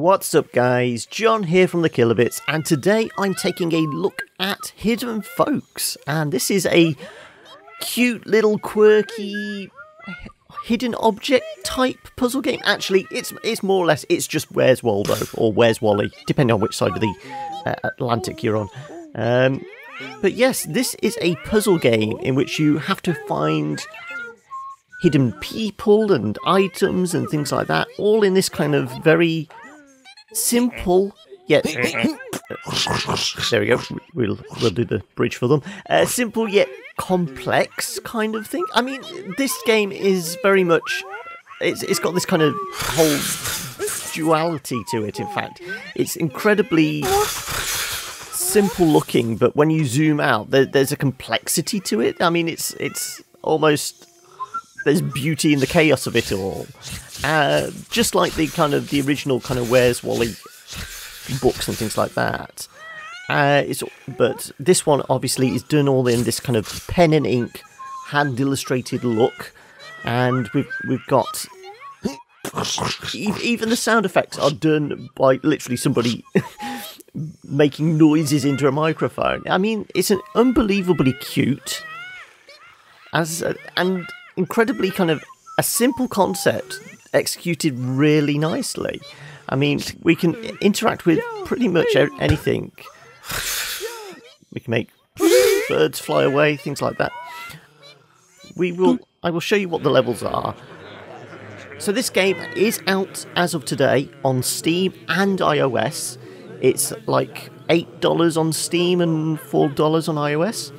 What's up guys, John here from the Killer Bits, and today I'm taking a look at Hidden Folks, and this is a cute little quirky hidden object type puzzle game. Actually, it's more or less, it's just Where's Waldo, or Where's Wally, depending on which side of the Atlantic you're on. But yes, this is a puzzle game in which you have to find hidden people and items and things like that, all in this kind of very simple, yet there we go. We'll do the bridge for them. Simple yet complex kind of thing. I mean, this game is very much. It's got this kind of whole duality to it. In fact, it's incredibly simple looking, but when you zoom out, there's a complexity to it. I mean, it's almost. There's beauty in the chaos of it all. Just like the original kind of Where's Wally books and things like that. But this one obviously is done all in this kind of pen and ink, hand illustrated look, and we've got even the sound effects are done by literally somebody making noises into a microphone. I mean, it's an unbelievably cute and incredibly kind of a simple concept executed really nicely. I mean, we can interact with pretty much anything. We can make birds fly away, things like that. I will show you what the levels are. So this game is out as of today on Steam and iOS. It's like $8 on Steam and $4 on iOS.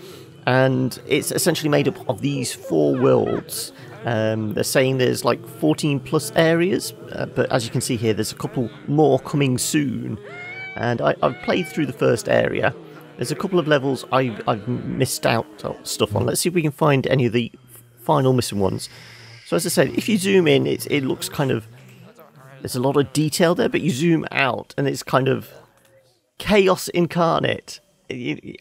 And it's essentially made up of these 4 worlds. They're saying there's like 14 plus areas, but as you can see here, there's a couple more coming soon. And I've played through the first area. There's a couple of levels I've missed out stuff on. Let's see if we can find any of the final missing ones. So as I said, if you zoom in, it looks kind of... There's a lot of detail there, but you zoom out and it's kind of chaos incarnate.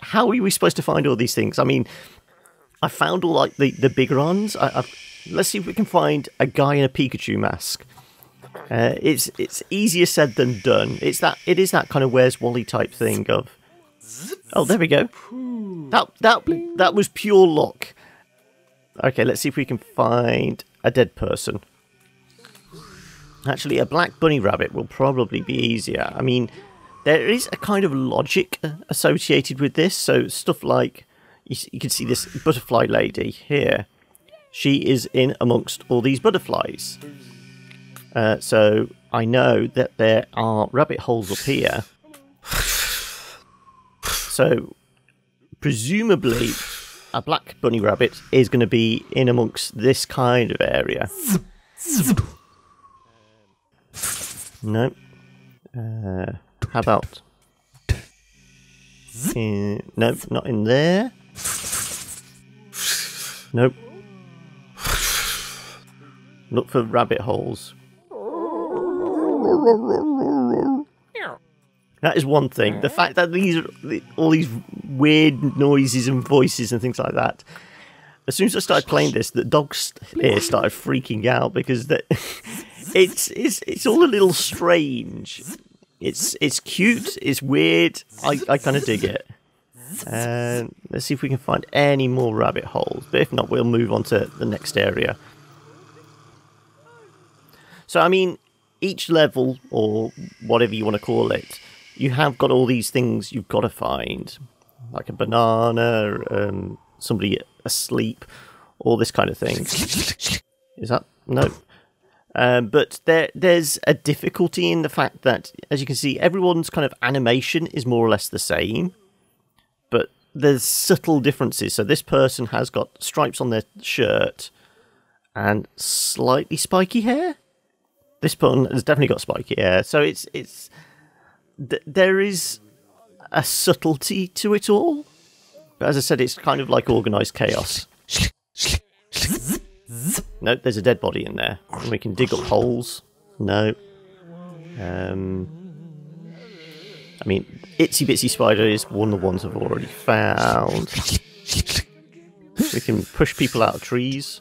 How are we supposed to find all these things? I mean, I found all like the bigger ones. Let's see if we can find a guy in a Pikachu mask. It's easier said than done. It is that kind of Where's Wally type thing of. Oh, there we go. That was pure luck. Okay, let's see if we can find a dead person. Actually, a black bunny rabbit will probably be easier. I mean, there is a kind of logic associated with this. So stuff like, you can see this butterfly lady here. She is in amongst all these butterflies. So I know that there are rabbit holes up here. So presumably a black bunny rabbit is going to be in amongst this kind of area. No. How about... nope, not in there. Nope. Look for rabbit holes. That is one thing. The fact that all these weird noises and voices and things like that. As soon as I started playing this, the dogs here started freaking out because it's all a little strange. It's cute, it's weird, I kind of dig it. Let's see if we can find any more rabbit holes, but if not, we'll move on to the next area. So, I mean, each level, or whatever you want to call it, you have got all these things you've got to find, like a banana, somebody asleep, all this kind of thing. Is that... No. But there's a difficulty in the fact that, as you can see, everyone's kind of animation is more or less the same. But there's subtle differences. So this person has got stripes on their shirt and slightly spiky hair. This person has definitely got spiky hair. So there is a subtlety to it all. But as I said, it's kind of like organised chaos. No, there's a dead body in there. And we can dig up holes. No. I mean, Itsy Bitsy Spider is one of the ones I've already found. We can push people out of trees.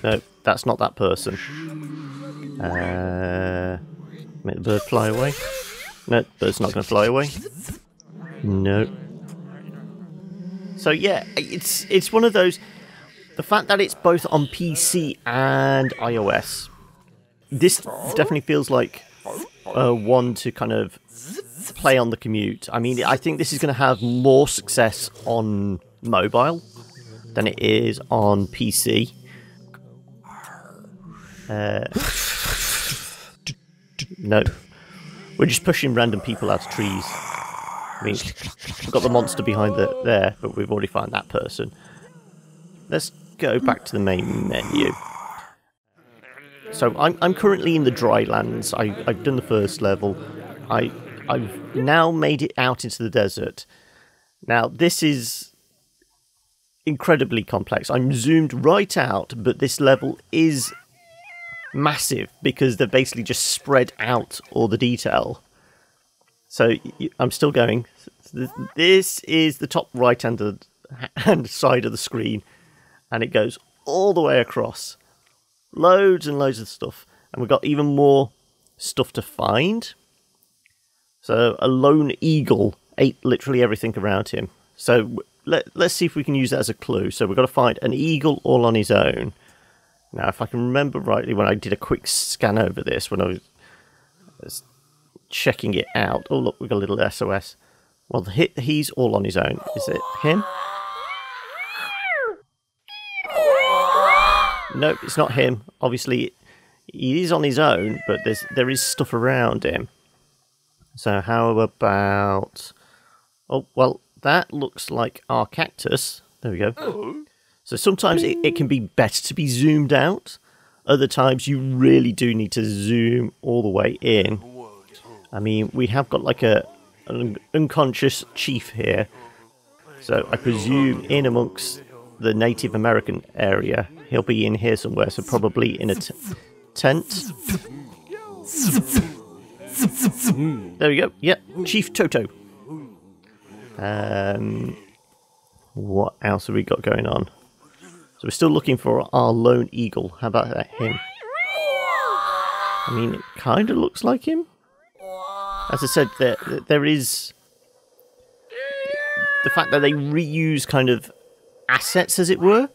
No, that's not that person. Make the bird fly away. No, bird's not going to fly away. No. So yeah, it's one of those... The fact that it's both on PC and iOS, this definitely feels like one to kind of play on the commute. I mean, I think this is going to have more success on mobile than it is on PC. No. We're just pushing random people out of trees. I mean, we've got the monster behind there, but we've already found that person. Let's go back to the main menu. So I'm currently in the drylands. I've done the first level. I've now made it out into the desert. Now, this is incredibly complex. I'm zoomed right out, but this level is massive because they've basically just spread out all the detail. So I'm still going. This is the top right-hand side of the screen, and it goes all the way across. Loads and loads of stuff. And we've got even more stuff to find. So a lone eagle ate literally everything around him. So let's see if we can use that as a clue. So we've got to find an eagle all on his own. Now, if I can remember rightly, when I did a quick scan over this, when I was checking it out. Oh, look, we've got a little SOS. Well, he's all on his own. Is it him? Nope, it's not him. Obviously, he is on his own, but there is stuff around him. So how about... Oh, well, that looks like our cactus. There we go. So sometimes it can be better to be zoomed out. Other times you really do need to zoom all the way in. I mean, we have got like an unconscious chief here. So I presume in amongst the Native American area, he'll be in here somewhere. So probably in a tent. There we go. Yep, Chief Toto. What else have we got going on? So we're still looking for our lone eagle. How about him? I mean, it kind of looks like him. As I said, there is the fact that they reuse kind of assets, as it were,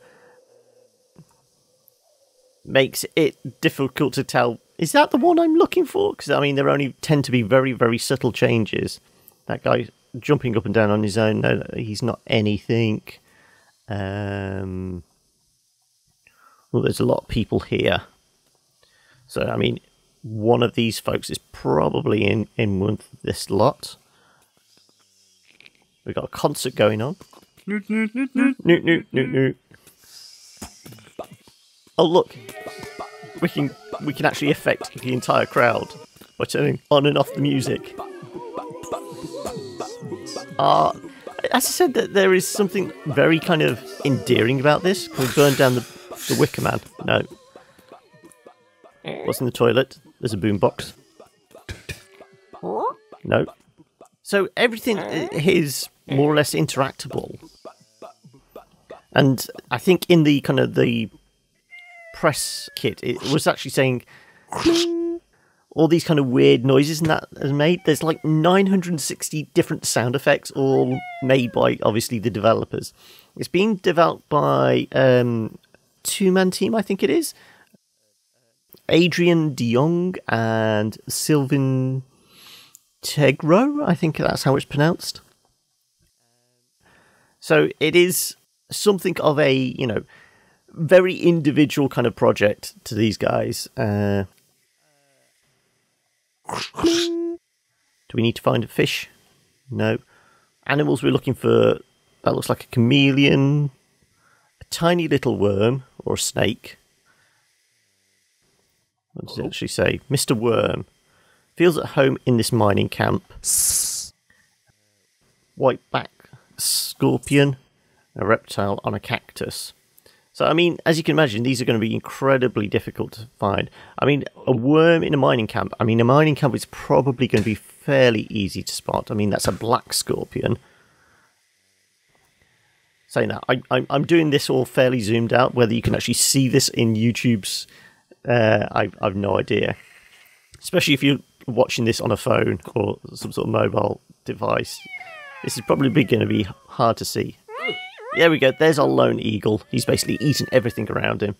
makes it difficult to tell. Is that the one I'm looking for? Because, I mean, there only tend to be very, very subtle changes. That guy jumping up and down on his own, no, he's not anything. Well, there's a lot of people here. So, I mean, one of these folks is probably in with this lot. We've got a concert going on. Noot, noot, noot, noot. Noot, noot, noot, noot. Oh, look. We can actually affect the entire crowd by turning on and off the music. As I said, that there is something very kind of endearing about this. Can we burn down the Wicker Man? No. What's in the toilet? There's a boombox. No. So everything is more or less interactable. And I think in the kind of the press kit, it was actually saying all these kind of weird noises and that is made. There's like 960 different sound effects, all made by obviously the developers. It's being developed by two-man team, I think it is. Adriaan de Jongh and Sylvain Tegro, I think that's how it's pronounced. So it is something of a, you know, very individual kind of project to these guys. Do we need to find a fish? No. Animals we're looking for, that looks like a chameleon, a tiny little worm, or a snake. What does it actually say? Mr. Worm feels at home in this mining camp. Whiteback scorpion, a reptile on a cactus. So, I mean, as you can imagine, these are going to be incredibly difficult to find. I mean, a worm in a mining camp. I mean, a mining camp is probably going to be fairly easy to spot. I mean, that's a black scorpion. Saying that, I'm doing this all fairly zoomed out. Whether you can actually see this in YouTube's, I've no idea. Especially if you're watching this on a phone or some sort of mobile device, this is probably going to be hard to see. There we go. There's our lone eagle. He's basically eaten everything around him.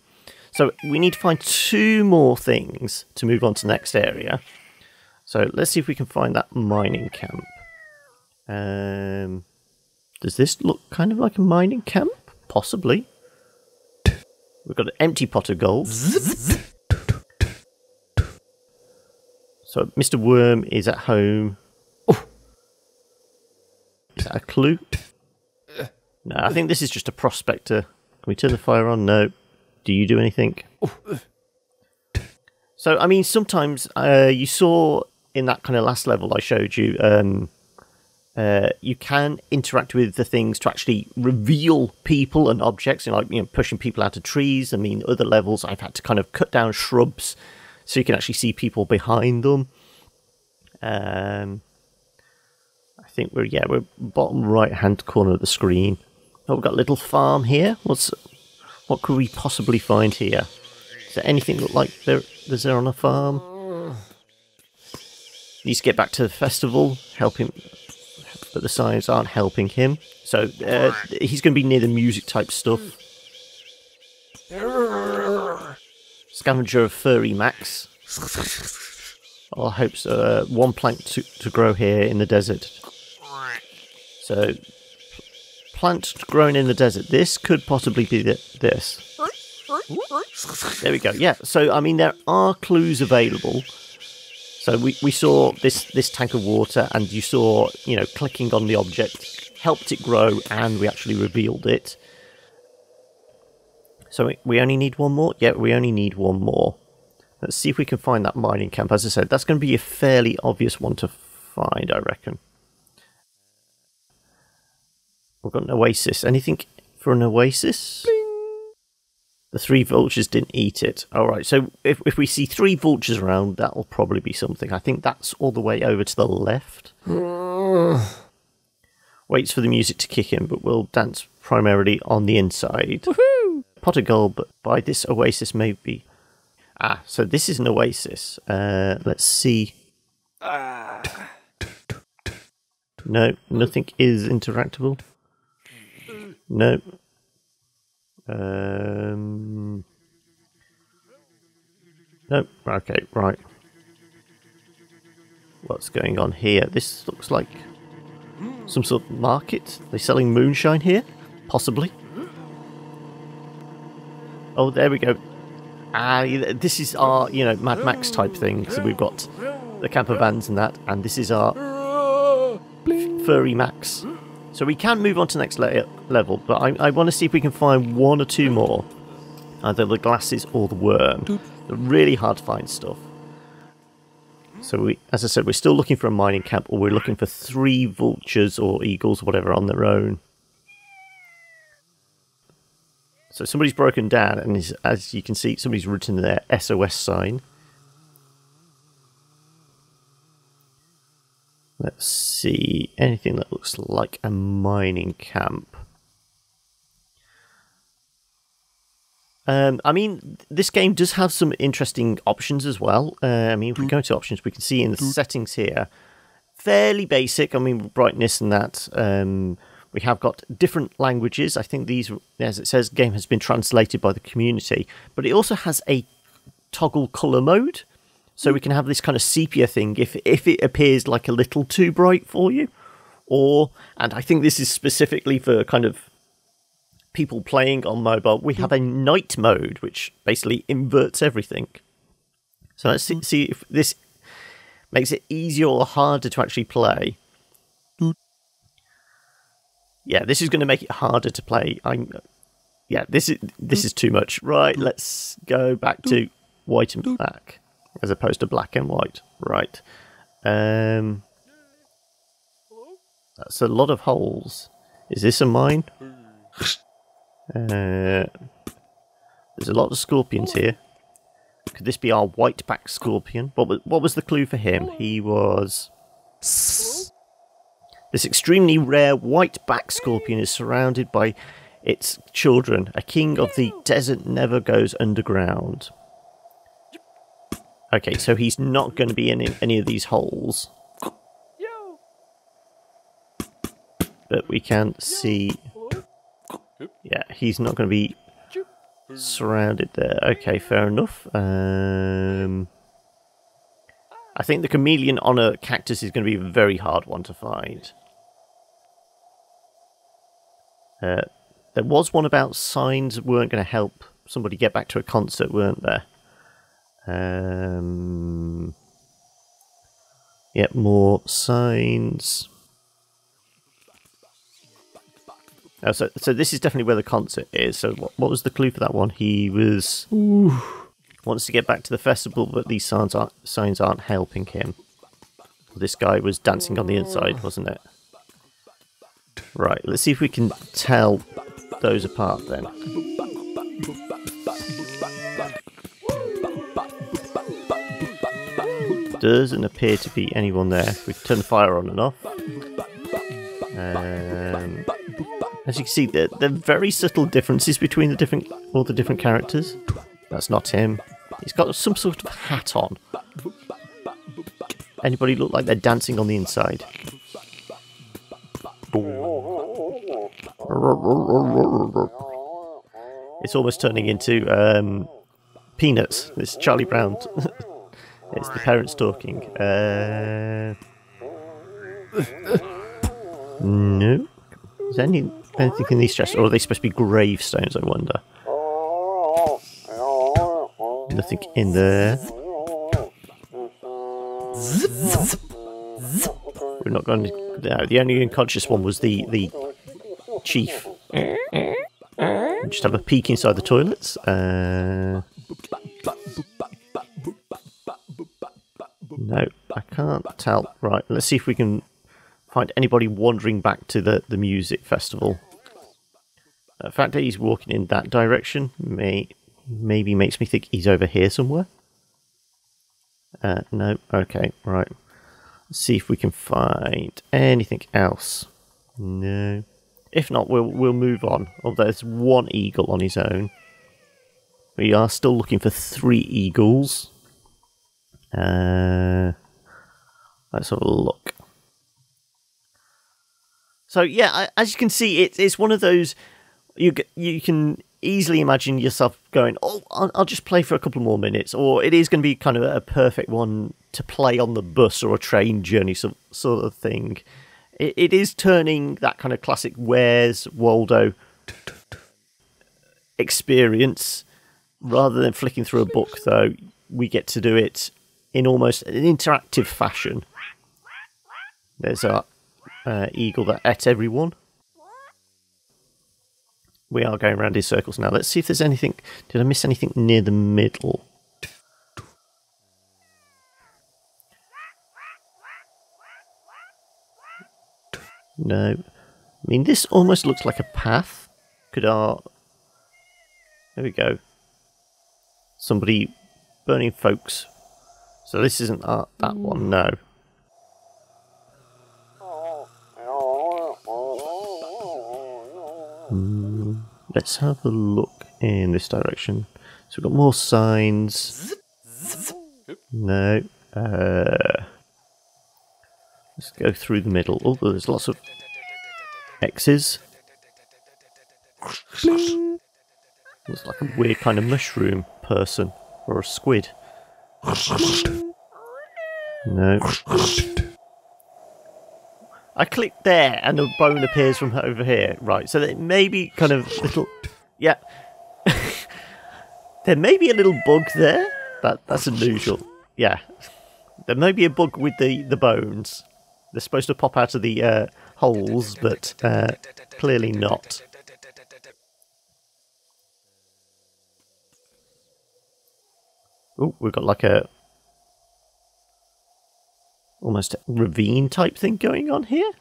So we need to find 2 more things to move on to the next area. So let's see if we can find that mining camp. Does this look kind of like a mining camp? Possibly. We've got an empty pot of gold. So Mr. Worm is at home. Oh. Is that a clue? No, I think this is just a prospector. Can we turn the fire on? No. Do you do anything? So, I mean, sometimes you saw in that kind of last level I showed you, you can interact with the things to actually reveal people and objects, like pushing people out of trees. I mean, other levels I've had to kind of cut down shrubs so you can actually see people behind them. I think we're bottom right hand corner of the screen. Oh, we've got a little farm here. What could we possibly find here? Does there anything look like there's there on a farm? Needs to get back to the festival, help him, but the signs aren't helping him. So he's going to be near the music type stuff. Scavenger of furry Max. I hope so. 1 plank to grow here in the desert. So plant growing in the desert. This could possibly be this. There we go. Yeah. So I mean, there are clues available. So we saw this tank of water, and you saw clicking on the object helped it grow, and we actually revealed it. So we only need 1 more. Yeah, we only need 1 more. Let's see if we can find that mining camp. As I said, that's going to be a fairly obvious one to find, I reckon. We've got an oasis. Anything for an oasis? Bing. The 3 vultures didn't eat it. Alright, so if we see 3 vultures around, that'll probably be something. I think that's all the way over to the left. Waits for the music to kick in, but we'll dance primarily on the inside. Woohoo! Pot of gold, but by this oasis maybe. Ah, so this is an oasis. Let's see. No, nothing is interactable. No. No. Okay, right. What's going on here? This looks like some sort of market. They're selling moonshine here? Possibly. Oh, there we go. This is our, Mad Max type thing. So we've got the camper vans and that, and this is our furry Max. So we can move on to the next level, but I want to see if we can find 1 or 2 more. Either the glasses or the worm. They're really hard to find stuff. So as I said, we're still looking for a mining camp, or we're looking for 3 vultures or eagles or whatever on their own. So somebody's broken down, and as you can see, somebody's written their SOS sign. Let's see, anything that looks like a mining camp. I mean, this game does have some interesting options as well. I mean, if we go to options, we can see in the settings here, fairly basic. I mean, brightness and that. We have got different languages. I think these, as it says, game has been translated by the community. But it also has a toggle colour mode. So we can have this kind of sepia thing if it appears like a little too bright for you. And I think this is specifically for kind of people playing on mobile. We have a night mode, which basically inverts everything. So let's see if this makes it easier or harder to actually play. Yeah, this is going to make it harder to play. Yeah, this is too much. Right, let's go back to white and black, as opposed to black and white. Right. That's a lot of holes. Is this a mine? There's a lot of scorpions here. Could this be our white-backed scorpion? What was the clue for him? He was... This extremely rare white-backed scorpion is surrounded by its children. A king of the desert never goes underground. Okay, so he's not going to be in any of these holes. But we can see... Yeah, he's not going to be surrounded there. Okay, fair enough. I think the chameleon on a cactus is going to be a very hard one to find. There was one about signs weren't going to help somebody get back to a concert, weren't there? Yeah, more signs. Oh, so this is definitely where the concert is. So what was the clue for that one? He was wants to get back to the festival, but these signs aren't helping him. This guy was dancing on the inside, wasn't it? Right, let's see if we can tell those apart then. Doesn't appear to be anyone there. We can turn the fire on and off. As you can see, there are very subtle differences between all the different characters. That's not him. He's got some sort of hat on. Anybody look like they're dancing on the inside? It's almost turning into Peanuts. It's Charlie Brown. It's the parents talking. No. Is there anything in these chests? Or are they supposed to be gravestones, I wonder? Nothing in there. We're not going to... No, the only unconscious one was the chief. Just have a peek inside the toilets. No, I can't tell. Right, let's see if we can find anybody wandering back to the music festival. The fact that he's walking in that direction maybe makes me think he's over here somewhere. No, okay, right. Let's see if we can find anything else. No. If not, we'll move on. Oh, there's one eagle on his own. We are still looking for 3 eagles. Let's have a look. So yeah, as you can see, it's one of those you can easily imagine yourself going, oh, I'll just play for a couple more minutes, or it is going to be kind of a perfect one to play on the bus or a train journey sort of thing. It is turning that kind of classic Where's Waldo experience. Rather than flicking through a book, though, we get to do it in almost an interactive fashion. There's our eagle that ate everyone. We are going around in circles now. Let's see if there's anything... Did I miss anything near the middle? No. I mean, this almost looks like a path. There we go. Somebody burning folks. So this isn't that one, no. Let's have a look in this direction. So we've got more signs. No. Let's go through the middle. Oh, there's lots of X's. Looks like a weird kind of mushroom person. Or a squid. No. I clicked there and a bone appears from over here. Right, so it may be kind of little... Yeah. There may be a little bug there. That's unusual. Yeah. There may be a bug with the bones. They're supposed to pop out of the holes, but clearly not. Oh, we've got like a almost a ravine type thing going on here.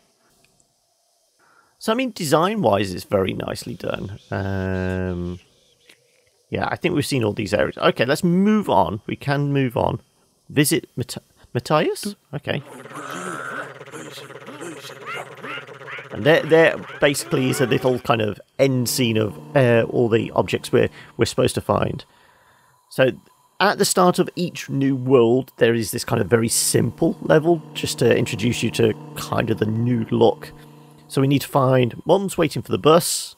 So I mean, design-wise, it's very nicely done. Yeah, I think we've seen all these areas. Okay, let's move on. We can move on. Visit Matthias? Okay. And there basically is a little kind of end scene of all the objects we're supposed to find. So at the start of each new world, there is this kind of very simple level, just to introduce you to kind of the new look. So we need to find Mom's waiting for the bus.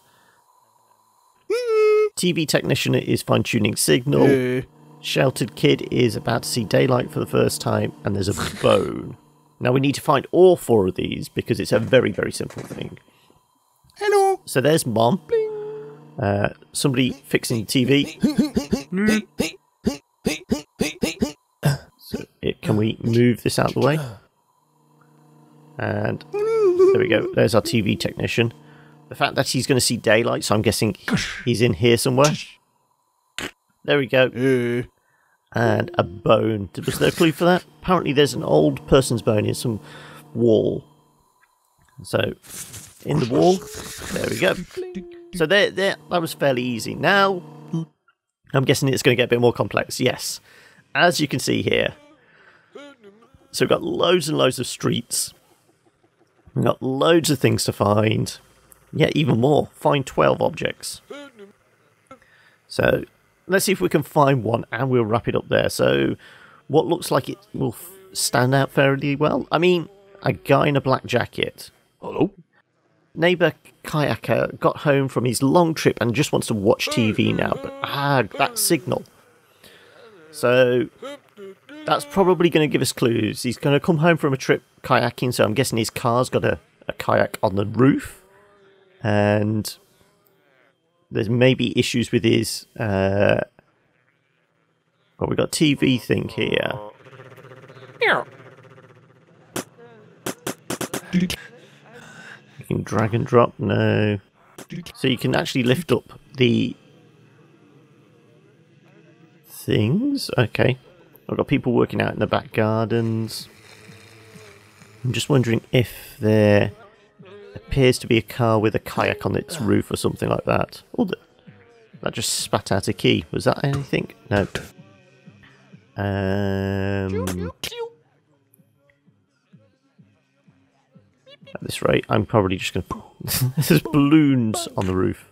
TV technician is fine-tuning signal. Sheltered kid is about to see daylight for the first time, and there's a bone. Now we need to find all 4 of these because it's a very, very simple thing. Hello. So there's Mom. Somebody fixing the TV. So can we move this out of the way? And there we go. There's our TV technician. The fact that he's going to see daylight, so I'm guessing he's in here somewhere. There we go. And a bone. There was no clue for that. Apparently there's an old person's bone in some wall. So, in the wall. There we go. So there, that was fairly easy. Now, I'm guessing it's going to get a bit more complex. Yes. As you can see here. So we've got loads and loads of streets. We've got loads of things to find. Yeah, even more. Find 12 objects. So, let's see if we can find one and we'll wrap it up there. So, what looks like it will stand out fairly well? I mean, a guy in a black jacket. Hello? Neighbour kayaker got home from his long trip and just wants to watch TV now. But, that signal. So, that's probably going to give us clues. He's going to come home from a trip kayaking, so I'm guessing his car's got a kayak on the roof. And there's maybe issues with his... well, we've got TV thing here. You can drag and drop? No. So you can actually lift up the things? Okay. I've got people working out in the back gardens. I'm just wondering if there appears to be a car with a kayak on its roof or something like that. Oh, that just spat out a key. Was that anything? No. At this rate, I'm probably just going to... There's balloons on the roof.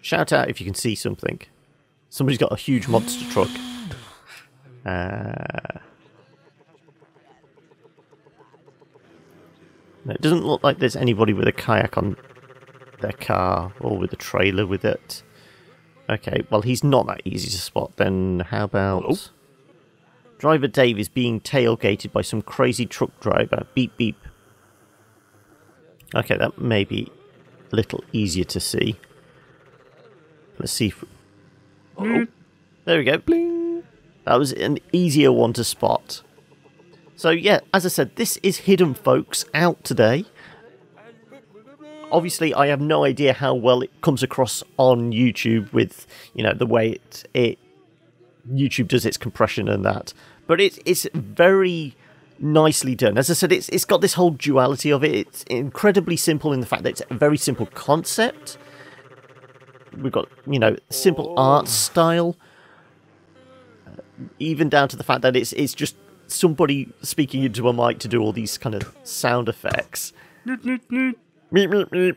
Shout out if you can see something. Somebody's got a huge monster truck. It doesn't look like there's anybody with a kayak on their car or with a trailer with it. Okay, well, he's not that easy to spot then. How about... Hello? Driver Dave is being tailgated by some crazy truck driver. Beep, beep. Okay, that may be a little easier to see. Let's see if... Oh, there we go. Bling. That was an easier one to spot. So yeah, as I said, this is Hidden Folks out today. Obviously, I have no idea how well it comes across on YouTube with, you know, the way it YouTube does its compression and that. But it's very nicely done. As I said, it's got this whole duality of it. It's incredibly simple in the fact that it's a very simple concept. We've got, you know, simple art style. Even down to the fact that it's just somebody speaking into a mic to do all these kind of sound effects. Meep, meep, meep.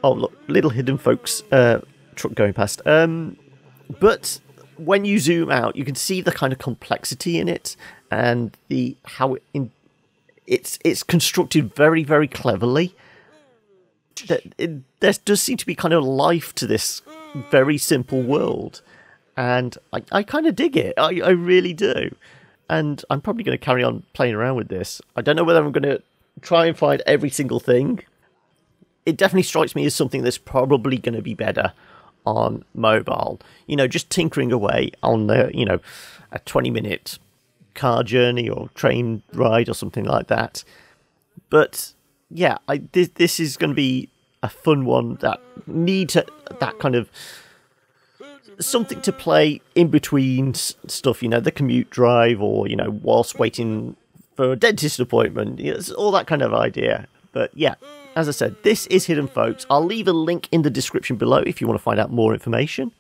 Oh, look, little Hidden Folks truck going past. But when you zoom out, you can see the kind of complexity in it and the how it's constructed very, very cleverly. There does seem to be kind of life to this very simple world. And I kind of dig it. I really do. And I'm probably going to carry on playing around with this. I don't know whether I'm going to try and find every single thing. It definitely strikes me as something that's probably going to be better on mobile. You know, just tinkering away on the, you know, a 20-minute car journey or train ride or something like that. But yeah, this is going to be a fun one that needs that kind of something to play in between stuff, you know, the commute drive or, you know, whilst waiting for a dentist appointment. You know, it's all that kind of idea. But yeah, as I said, this is Hidden Folks. I'll leave a link in the description below if you want to find out more information.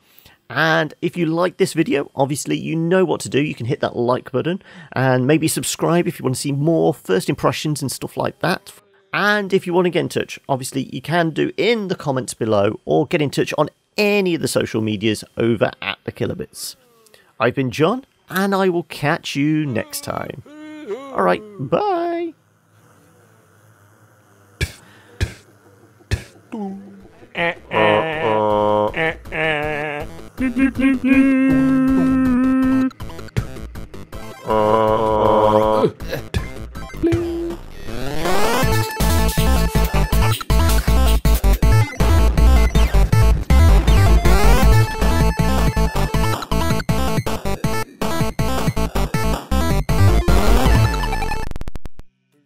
And if you like this video, obviously you know what to do. You can hit that like button and maybe subscribe if you want to see more first impressions and stuff like that. And if you want to get in touch, obviously you can do in the comments below or get in touch on any of the social medias over at the Kilobits. I've been John, and I will catch you next time. Alright, bye!